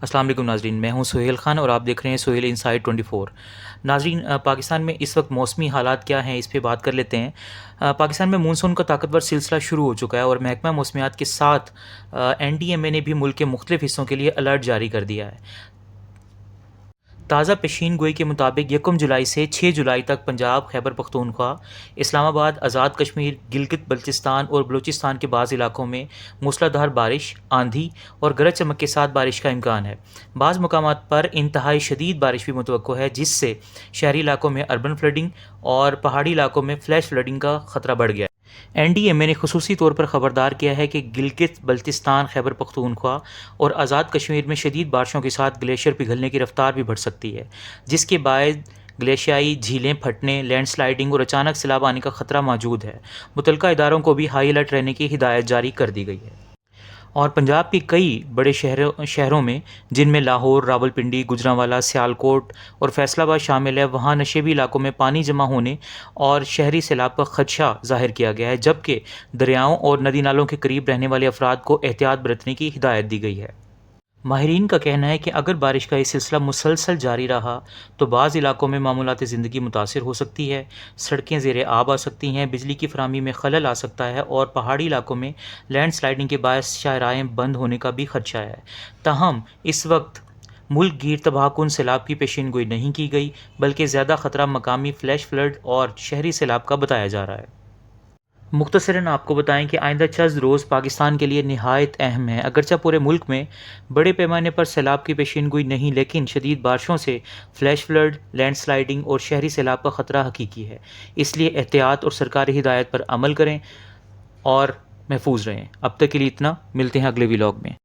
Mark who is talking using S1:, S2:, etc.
S1: السلام علیکم ناظرین، میں ہوں سہیل خان اور آپ دیکھ رہے ہیں سہیل انسائٹ 24۔ ناظرین، پاکستان میں اس وقت موسمی حالات کیا ہیں اس پہ بات کر لیتے ہیں۔ پاکستان میں مونسون کا طاقتور سلسلہ شروع ہو چکا ہے اور محکمہ موسمیات کے ساتھ NDMA نے بھی ملک کے مختلف حصوں کے لیے الرٹ جاری کر دیا ہے۔ تازہ پیشین گوئی کے مطابق 1 جولائی سے 6 جولائی تک پنجاب، خیبر پختونخوا، اسلام آباد، آزاد کشمیر، گلگت بلتستان اور بلوچستان کے بعض علاقوں میں موسلا دھار بارش، آندھی اور گرج چمک کے ساتھ بارش کا امکان ہے۔ بعض مقامات پر انتہائی شدید بارش بھی متوقع ہے، جس سے شہری علاقوں میں اربن فلڈنگ اور پہاڑی علاقوں میں فلیش فلڈنگ کا خطرہ بڑھ گیا ہے۔ NDMA نے خصوصی طور پر خبردار کیا ہے کہ گلگت بلتستان، خیبر پختونخوا اور آزاد کشمیر میں شدید بارشوں کے ساتھ گلیشیئر پگھلنے کی رفتار بھی بڑھ سکتی ہے، جس کے باعث گلیشیائی جھیلیں پھٹنے، لینڈ سلائڈنگ اور اچانک سیلاب آنے کا خطرہ موجود ہے۔ متعلقہ اداروں کو بھی ہائی الرٹ رہنے کی ہدایت جاری کر دی گئی ہے۔ اور پنجاب کے کئی بڑے شہروں میں، جن میں لاہور، راولپنڈی، گوجرانوالا، سیالکوٹ اور فیصل آباد شامل ہے، وہاں نشیبی علاقوں میں پانی جمع ہونے اور شہری سیلاب کا خدشہ ظاہر کیا گیا ہے، جبکہ دریاؤں اور ندی نالوں کے قریب رہنے والے افراد کو احتیاط برتنے کی ہدایت دی گئی ہے۔ ماہرین کا کہنا ہے کہ اگر بارش کا یہ سلسلہ مسلسل جاری رہا تو بعض علاقوں میں معمولات زندگی متاثر ہو سکتی ہے، سڑکیں زیر آب آ سکتی ہیں، بجلی کی فراہمی میں خلل آ سکتا ہے اور پہاڑی علاقوں میں لینڈ سلائڈنگ کے باعث شاہراہیں بند ہونے کا بھی خدشہ ہے۔ تاہم اس وقت ملک گیر تباہ کن سیلاب کی پیشین گوئی نہیں کی گئی، بلکہ زیادہ خطرہ مقامی فلیش فلڈ اور شہری سیلاب کا بتایا جا رہا ہے۔ مختصراً آپ کو بتائیں کہ آئندہ چند روز پاکستان کے لیے نہایت اہم ہیں۔ اگرچہ پورے ملک میں بڑے پیمانے پر سیلاب کی پیشین گوئی نہیں، لیکن شدید بارشوں سے فلیش فلڈ، لینڈ سلائڈنگ اور شہری سیلاب کا خطرہ حقیقی ہے۔ اس لیے احتیاط اور سرکاری ہدایت پر عمل کریں اور محفوظ رہیں۔ اب تک کے لیے اتنا، ملتے ہیں اگلے ولاگ میں۔